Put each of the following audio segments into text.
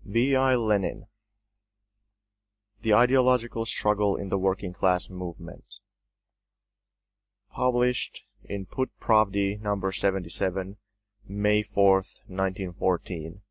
V.I. Lenin. The Ideological Struggle in the Working Class Movement. Published in Put Pravdy number 77, May 4th, 1914.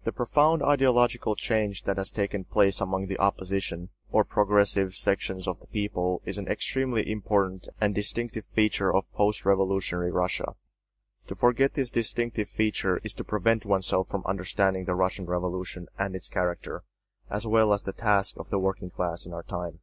The profound ideological change that has taken place among the opposition, or progressive sections of the people, is an extremely important and distinctive feature of post-revolutionary Russia. To forget this distinctive feature is to prevent oneself from understanding the Russian Revolution and its character, as well as the task of the working class in our time.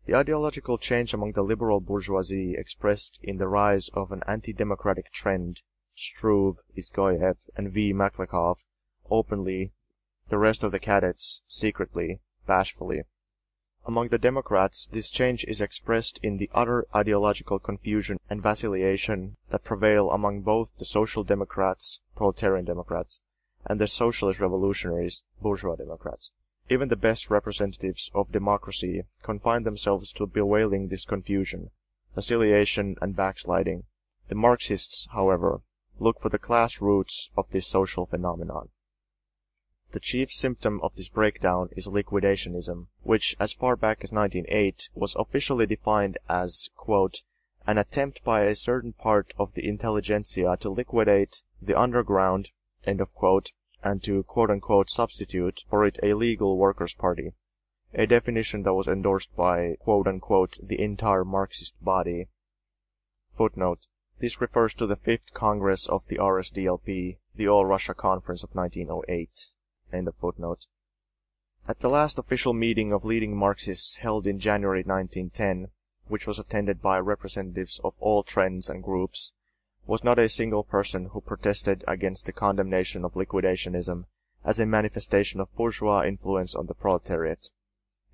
The ideological change among the liberal bourgeoisie expressed in the rise of an anti-democratic trend, Struve, Izgoyev, and V. Maklakov, openly, the rest of the cadets, secretly, bashfully. Among the Democrats, this change is expressed in the utter ideological confusion and vacillation that prevail among both the Social Democrats, Proletarian Democrats, and the Socialist Revolutionaries, Bourgeois Democrats. Even the best representatives of democracy confine themselves to bewailing this confusion, vacillation, and backsliding. The Marxists, however, look for the class roots of this social phenomenon. The chief symptom of this breakdown is liquidationism, which, as far back as 1908, was officially defined as, quote, an attempt by a certain part of the intelligentsia to liquidate the underground, end of quote, and to, quote-unquote, substitute for it a legal workers' party, a definition that was endorsed by, quote-unquote, the entire Marxist body. Footnote. This refers to the 5th Congress of the RSDLP, the All-Russia Conference of 1908. End of footnote. At the last official meeting of leading Marxists held in January 1910, which was attended by representatives of all trends and groups, was not a single person who protested against the condemnation of liquidationism as a manifestation of bourgeois influence on the proletariat.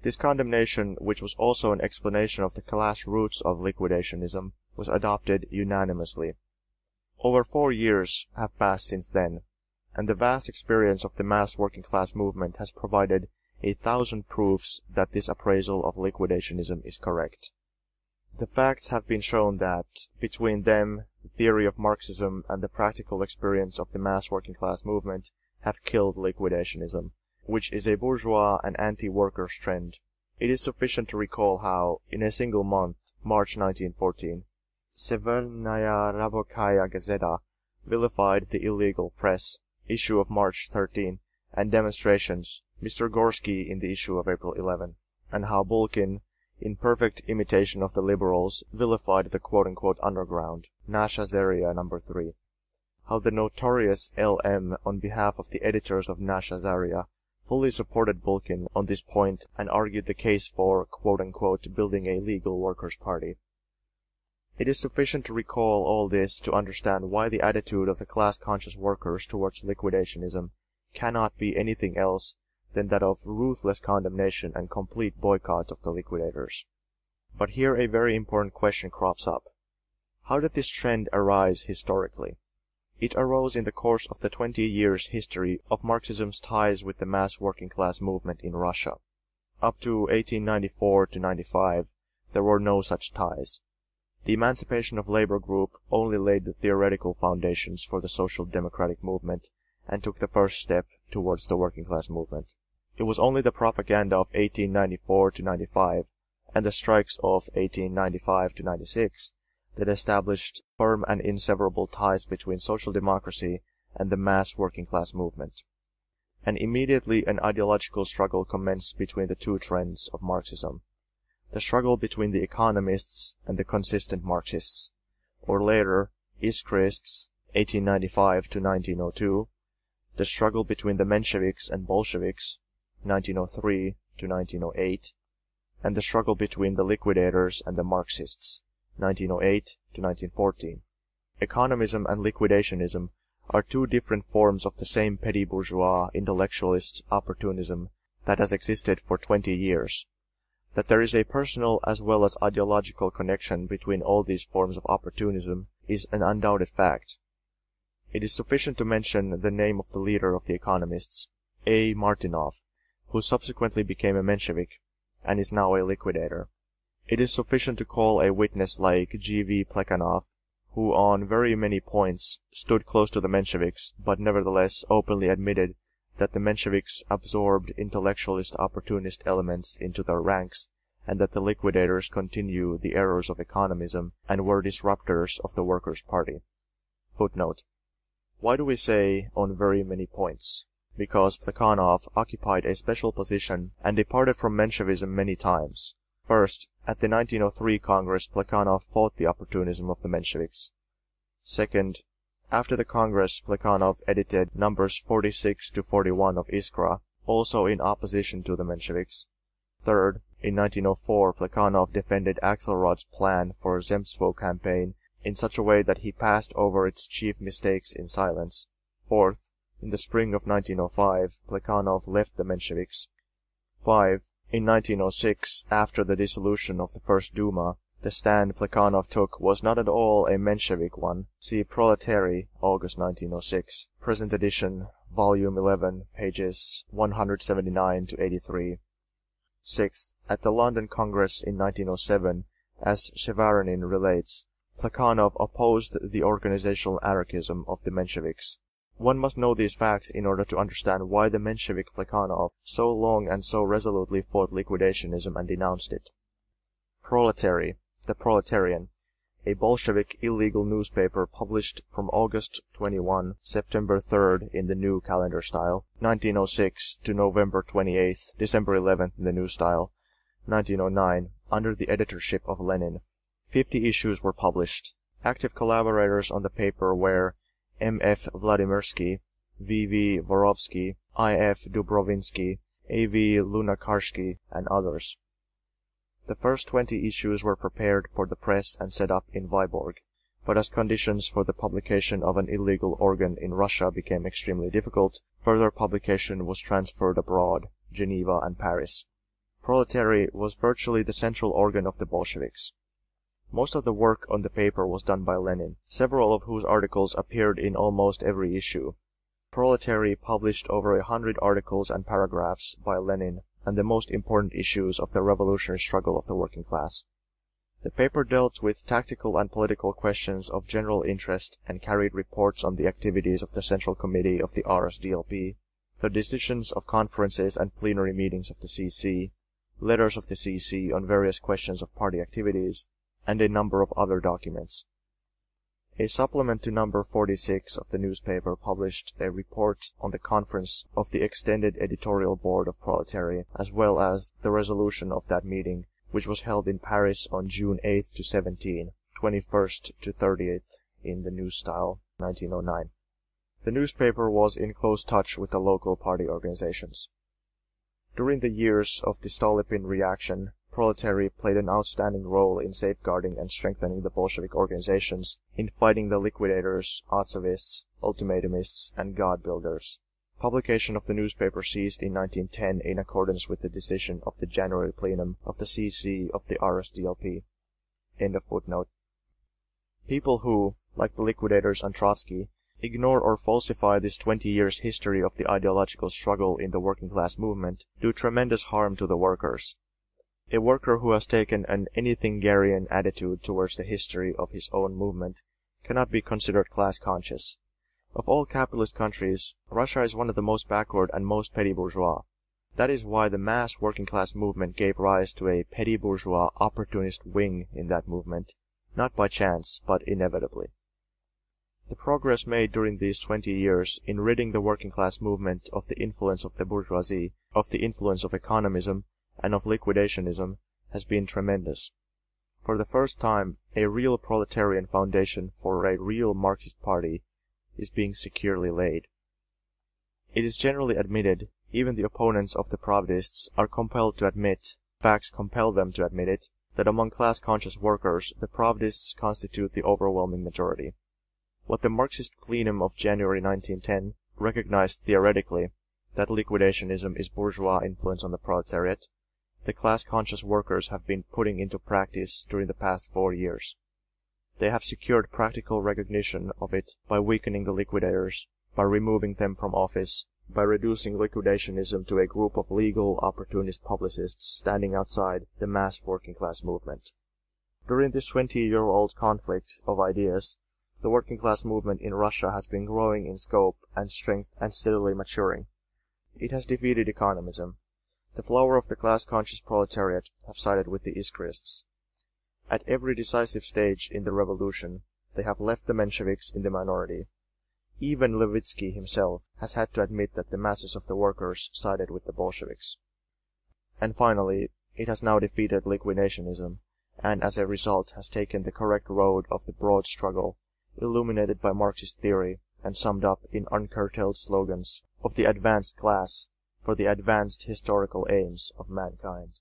This condemnation, which was also an explanation of the class roots of liquidationism, was adopted unanimously. Over 4 years have passed since then, and the vast experience of the mass working class movement has provided 1,000 proofs that this appraisal of liquidationism is correct. The facts have been shown that, between them, the theory of Marxism and the practical experience of the mass working class movement have killed liquidationism, which is a bourgeois and anti-workers trend. It is sufficient to recall how, in a single month, March 1914, Severnaya Rabokaya Gazeta vilified the illegal press, issue of March 13, and demonstrations, Mr. Gorsky in the issue of April 11, and how Bulkin, in perfect imitation of the liberals, vilified the quote-unquote underground, Nasha Zaria No. 3. How the notorious L.M. on behalf of the editors of Nasha Zaria fully supported Bulkin on this point and argued the case for quote-unquote building a legal workers' party. It is sufficient to recall all this to understand why the attitude of the class-conscious workers towards liquidationism cannot be anything else than that of ruthless condemnation and complete boycott of the liquidators. But here a very important question crops up. How did this trend arise historically? It arose in the course of the 20 years' history of Marxism's ties with the mass working class movement in Russia. Up to 1894-95, there were no such ties. The Emancipation of Labor group only laid the theoretical foundations for the social democratic movement and took the first step towards the working class movement. It was only the propaganda of 1894-95 and the strikes of 1895-96 that established firm and inseverable ties between social democracy and the mass working class movement. And immediately an ideological struggle commenced between the two trends of Marxism. The struggle between the economists and the consistent Marxists, or later, Iskrists, 1895-1902, the struggle between the Mensheviks and Bolsheviks, 1903-1908, and the struggle between the liquidators and the Marxists, 1908-1914. Economism and liquidationism are two different forms of the same petty bourgeois intellectualist opportunism that has existed for 20 years. That there is a personal as well as ideological connection between all these forms of opportunism is an undoubted fact. It is sufficient to mention the name of the leader of the economists, A. Martinov, who subsequently became a Menshevik, and is now a liquidator. It is sufficient to call a witness like G. V. Plekhanov, who on very many points stood close to the Mensheviks, but nevertheless openly admitted that the Mensheviks absorbed intellectualist opportunist elements into their ranks, and that the liquidators continue the errors of economism and were disruptors of the Workers' Party. Footnote. Why do we say on very many points? Because Plekhanov occupied a special position and departed from Menshevism many times. First, at the 1903 Congress, Plekhanov fought the opportunism of the Mensheviks. Second, after the Congress, Plekhanov edited numbers 46 to 41 of Iskra, also in opposition to the Mensheviks. Third, in 1904, Plekhanov defended Axelrod's plan for Zemstvo campaign in such a way that he passed over its chief mistakes in silence. Fourth, in the spring of 1905, Plekhanov left the Mensheviks. 5. In 1906, after the dissolution of the First Duma, the stand Plekhanov took was not at all a Menshevik one. See Proletarians, August 1906, present edition, volume 11, pages 179 to 83. Sixth, at the London Congress in 1907, as Shevaranin relates, Plekhanov opposed the organizational anarchism of the Mensheviks. One must know these facts in order to understand why the Menshevik Plekhanov so long and so resolutely fought liquidationism and denounced it. Proletary, the Proletarian, a Bolshevik illegal newspaper published from August 21, September 3rd in the New Calendar Style, 1906 to November 28th, December 11th in the New Style, 1909, under the editorship of Lenin. 50 issues were published. Active collaborators on the paper were M. F. Vladimirsky, V. V. Vorovsky, I. F. Dubrovinsky, A. V. Lunakarsky, and others. The first 20 issues were prepared for the press and set up in Vyborg, but as conditions for the publication of an illegal organ in Russia became extremely difficult, further publication was transferred abroad, Geneva and Paris. Proletary was virtually the central organ of the Bolsheviks. Most of the work on the paper was done by Lenin, several of whose articles appeared in almost every issue. Proletary published over 100 articles and paragraphs by Lenin and the most important issues of the revolutionary struggle of the working class. The paper dealt with tactical and political questions of general interest and carried reports on the activities of the Central Committee of the RSDLP, the decisions of conferences and plenary meetings of the CC, letters of the CC on various questions of party activities, and a number of other documents. A supplement to number 46 of the newspaper published a report on the conference of the extended editorial board of Proletary, as well as the resolution of that meeting, which was held in Paris on June 8th to 17, 21st to 30th in the New Style, 1909. The newspaper was in close touch with the local party organizations. During the years of the Stolypin reaction, Proletary played an outstanding role in safeguarding and strengthening the Bolshevik organizations, in fighting the liquidators, Otzovists, ultimatumists, and God-builders. Publication of the newspaper ceased in 1910 in accordance with the decision of the January plenum of the CC of the RSDLP. End of footnote. People who, like the liquidators and Trotsky, ignore or falsify this 20 years history of the ideological struggle in the working class movement do tremendous harm to the workers. A worker who has taken an anythingarian attitude towards the history of his own movement cannot be considered class-conscious. Of all capitalist countries, Russia is one of the most backward and most petty bourgeois. That is why the mass working-class movement gave rise to a petty bourgeois opportunist wing in that movement, not by chance, but inevitably. The progress made during these 20 years in ridding the working-class movement of the influence of the bourgeoisie, of the influence of economism, and of liquidationism has been tremendous. For the first time, a real proletarian foundation for a real Marxist party is being securely laid. It is generally admitted, even the opponents of the Pravdists are compelled to admit, facts compel them to admit it, that among class-conscious workers the Pravdists constitute the overwhelming majority. What the Marxist plenum of January 1910 recognized theoretically, that liquidationism is bourgeois influence on the proletariat, the class-conscious workers have been putting into practice during the past 4 years. They have secured practical recognition of it by weakening the liquidators, by removing them from office, by reducing liquidationism to a group of legal opportunist publicists standing outside the mass working-class movement. During this 20-year-old conflict of ideas, The working class movement in Russia has been growing in scope and strength and steadily maturing. It has defeated economism. The flower of the class-conscious proletariat have sided with the Iskriests. At every decisive stage in the revolution, they have left the Mensheviks in the minority. Even Levitsky himself has had to admit that the masses of the workers sided with the Bolsheviks. And finally, it has now defeated liquidationism, and as a result has taken the correct road of the broad struggle, illuminated by Marxist theory and summed up in uncurtailed slogans of the advanced class for the advanced historical aims of mankind.